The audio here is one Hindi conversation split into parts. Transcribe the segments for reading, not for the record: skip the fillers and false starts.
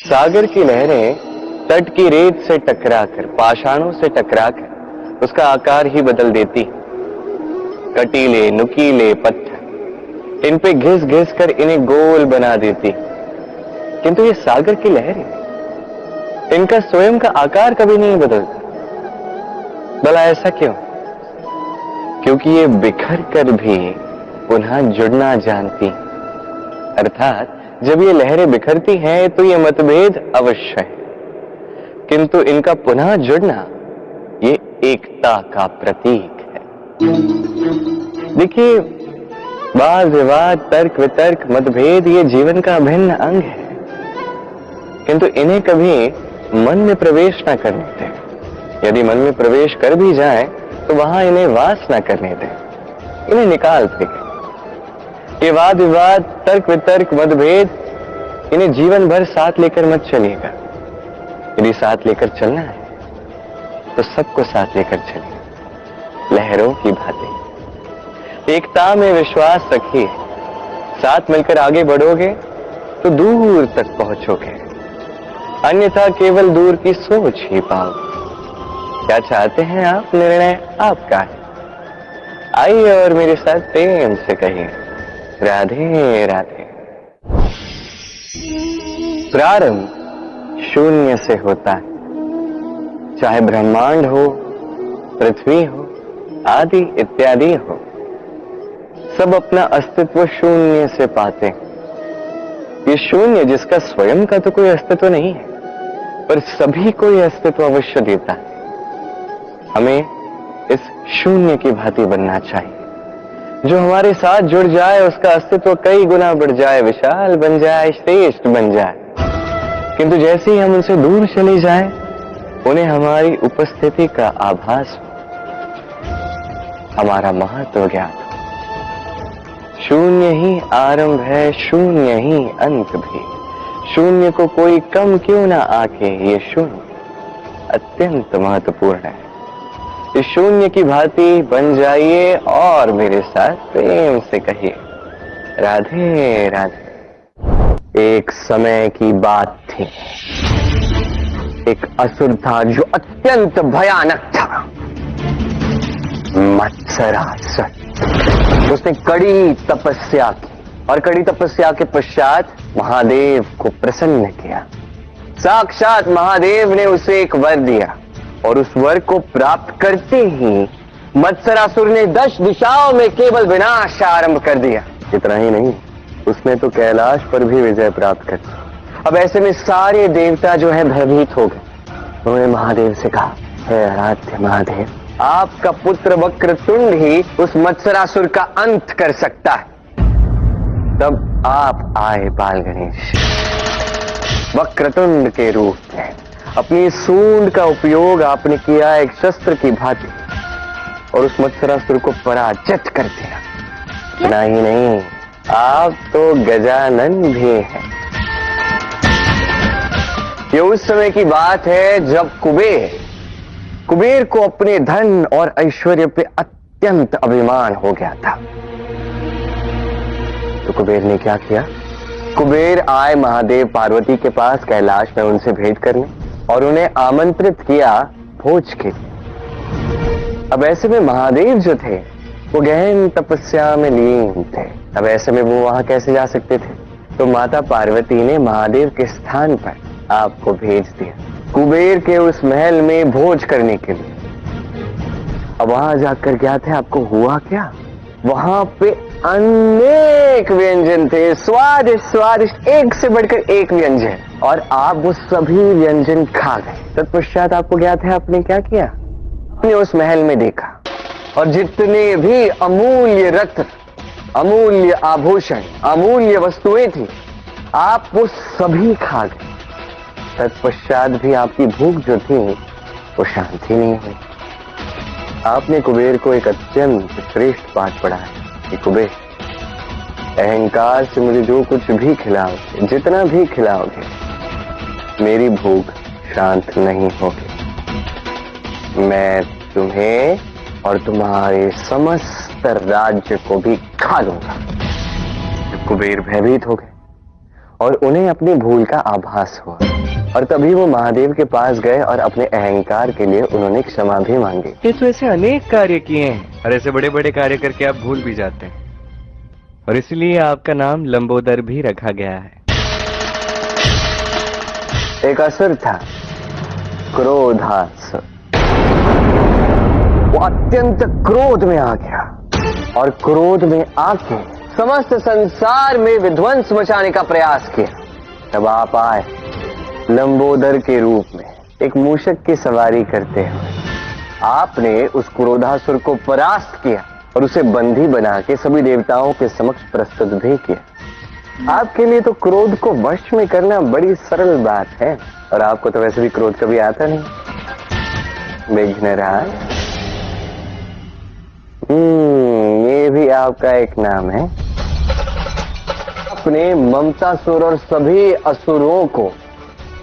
सागर की लहरें तट की रेत से टकराकर, पाषाणों से टकराकर उसका आकार ही बदल देती। कटीले नुकीले पत्थर इन पे घिस घिस कर इन्हें गोल बना देती। किंतु ये सागर की लहरें, इनका स्वयं का आकार कभी नहीं बदलता। भला ऐसा क्यों? क्योंकि ये बिखर कर भी पुनः जुड़ना जानती। अर्थात जब ये लहरें बिखरती हैं तो ये मतभेद अवश्य है, किंतु इनका पुनः जुड़ना ये एकता का प्रतीक है। देखिए, वाद विवाद, तर्क वितर्क, मतभेद ये जीवन का अभिन्न अंग है, किंतु इन्हें कभी मन में प्रवेश न करने दें। यदि मन में प्रवेश कर भी जाए तो वहां इन्हें वास न करने दें, इन्हें निकाल फेंकें। ये वाद विवाद, तर्क वितर्क, मतभेद, इन्हें जीवन भर साथ लेकर मत चलिएगा। यदि साथ लेकर चलना है तो सबको साथ लेकर चलिए, लहरों की भांति। एकता में विश्वास रखिए, साथ मिलकर आगे बढ़ोगे तो दूर तक पहुंचोगे, अन्यथा केवल दूर की सोच ही पाओगे। क्या चाहते हैं आप? निर्णय आपका है। आइए और मेरे साथ प्रेम से कहिए, राधे राधे। प्रारंभ शून्य से होता है, चाहे ब्रह्मांड हो, पृथ्वी हो, आदि इत्यादि हो, सब अपना अस्तित्व शून्य से पाते हैं। ये शून्य जिसका स्वयं का तो कोई अस्तित्व नहीं है, पर सभी को यह अस्तित्व अवश्य देता है। हमें इस शून्य की भांति बनना चाहिए। जो हमारे साथ जुड़ जाए उसका अस्तित्व कई गुना बढ़ जाए, विशाल बन जाए, श्रेष्ठ बन जाए। किंतु जैसे ही हम उनसे दूर चले जाएं, उन्हें हमारी उपस्थिति का आभास हो, हमारा महत्व ज्ञात हो। शून्य ही आरंभ है, शून्य ही अंत भी। शून्य को कोई कम क्यों ना आके, ये शून्य अत्यंत महत्वपूर्ण है। इस शून्य की भांति बन जाइए और मेरे साथ प्रेम से कहिए, राधे राधे। एक समय की बात थी, एक असुर था जो अत्यंत भयानक था, मत्सरासुर। उसने कड़ी तपस्या की और कड़ी तपस्या के पश्चात महादेव को प्रसन्न किया। साक्षात महादेव ने उसे एक वर दिया और उस वर को प्राप्त करते ही मत्सरासुर ने 10 दिशाओं में केवल विनाश आरंभ कर दिया। इतना ही नहीं, उसने तो कैलाश पर भी विजय प्राप्त कर दी। अब ऐसे में सारे देवता जो है भयभीत हो गए। उन्होंने महादेव से कहा, हे आराध्य महादेव, आपका पुत्र वक्रतुंड ही उस मत्सरासुर का अंत कर सकता है। तब आप आए बाल गणेश, वक्रतुंड के रूप में। अपनी सूंड का उपयोग आपने किया एक शस्त्र की भांति और उस मत्सरासुर को पराजित कर दिया। इतना ही नहीं, आप तो गजानन भी हैं। ये उस समय की बात है जब कुबेर को अपने धन और ऐश्वर्य पे अत्यंत अभिमान हो गया था। तो कुबेर ने क्या किया? कुबेर आए महादेव पार्वती के पास कैलाश में उनसे भेंट करने और उन्हें आमंत्रित किया भोज के लिए। अब ऐसे में महादेव जो थे वो गहन तपस्या में लीन थे। अब ऐसे में वो वहां कैसे जा सकते थे? तो माता पार्वती ने महादेव के स्थान पर आपको भेज दिया कुबेर के उस महल में भोज करने के लिए। अब वहां जाकर क्या थे, आपको हुआ क्या? वहां पे अनेक व्यंजन थे, स्वादिष्ट स्वादिष्ट, एक से बढ़कर एक व्यंजन, और आप वो सभी व्यंजन खा गए। तत्पश्चात आपको क्या था, आपने क्या किया? आपने उस महल में देखा और जितने भी अमूल्य रत्न, अमूल्य आभूषण, अमूल्य वस्तुएं थी, आप वो सभी खा गए। तत्पश्चात भी आपकी भूख जो थी वो शांति नहीं हुई। आपने कुबेर को एक अत्यंत श्रेष्ठ बात पढ़ाया कि कुबेर, अहंकार से मुझे जो कुछ भी खिलाओगे, जितना भी खिलाओगे, मेरी भूख शांत नहीं होगी। मैं तुम्हें और तुम्हारे समस्त राज्य को भी खा लूंगा। कुबेर भयभीत हो गए और उन्हें अपनी भूल का आभास हुआ। और तभी वो महादेव के पास गए और अपने अहंकार के लिए उन्होंने क्षमा भी मांगी। ये तो ऐसे अनेक कार्य किए हैं और ऐसे बड़े बड़े कार्य करके आप भूल भी जाते हैं, और इसलिए आपका नाम लंबोदर भी रखा गया है। एक असुर था, क्रोधासुर। वो अत्यंत क्रोध में आ गया और क्रोध में आके समस्त संसार में विध्वंस मचाने का प्रयास किया। तब आप आए लंबोदर के रूप में, एक मूषक की सवारी करते हुए। आपने उस क्रोधासुर को परास्त किया और उसे बंदी बना के सभी देवताओं के समक्ष प्रस्तुत भी किया। आपके लिए तो क्रोध को वश में करना बड़ी सरल बात है, और आपको तो वैसे भी क्रोध कभी आता नहीं। विघ्नराज, ये भी आपका एक नाम है। अपने ममतासुर और सभी असुरों को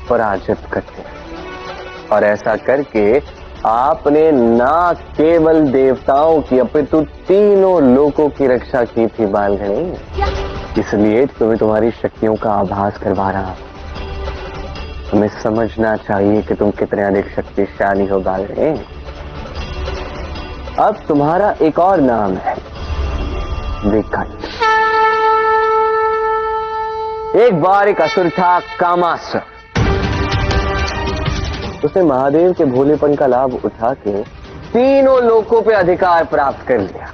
पराजित करते हैं, और ऐसा करके आपने ना केवल देवताओं की अपितु तीनों लोकों की रक्षा की थी बालगणी। इसलिए तुम्हें तुम्हारी शक्तियों का आभास करवा रहा हूं। तुम्हें समझना चाहिए कि तुम कितने अधिक शक्तिशाली हो बालगणी। अब तुम्हारा एक और नाम है, विकट। एक बार एक असुर था, कामासुर। उसने महादेव के भोलेपन का लाभ उठा के तीनों लोकों पे अधिकार प्राप्त कर लिया,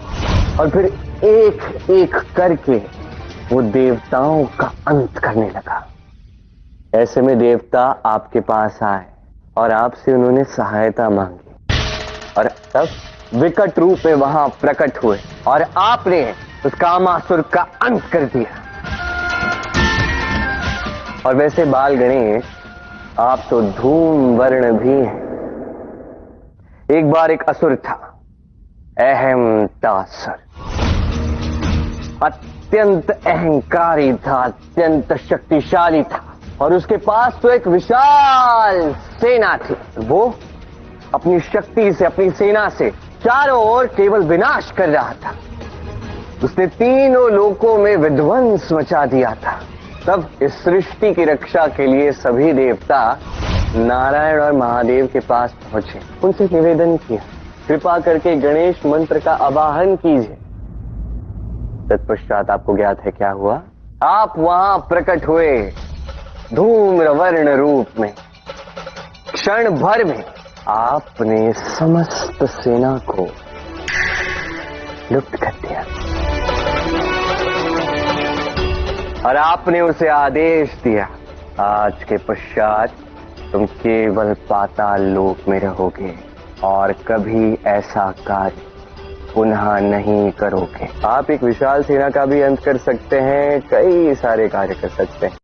और फिर एक एक करके वो देवताओं का अंत करने लगा। ऐसे में देवता आपके पास आए और आपसे उन्होंने सहायता मांगी, और तब विकट रूप में वहां प्रकट हुए और आपने उस कामासुर का अंत कर दिया। और वैसे बाल गणेश, आप तो धूम वर्ण भी हैं। एक बार एक असुर था, अहमतासुर। अत्यंत अहंकारी था, अत्यंत शक्तिशाली था, और उसके पास तो एक विशाल सेना थी। वो अपनी शक्ति से, अपनी सेना से चारों ओर केवल विनाश कर रहा था। उसने तीनों लोकों में विध्वंस मचा दिया था। तब इस सृष्टि की रक्षा के लिए सभी देवता नारायण और महादेव के पास पहुंचे। उनसे निवेदन किया, कृपा करके गणेश मंत्र का आवाहन कीजिए। तत्पश्चात आपको ज्ञात है क्या हुआ? आप वहां प्रकट हुए धूम्रवर्ण रूप में। क्षण भर में आपने समस्त सेना को लुप्त कर दिया, और आपने उसे आदेश दिया, आज के पश्चात तुम केवल पाताल लोक में रहोगे और कभी ऐसा कार्य पुनः नहीं करोगे। आप एक विशाल सेना का भी अंत कर सकते हैं, कई सारे कार्य कर सकते हैं।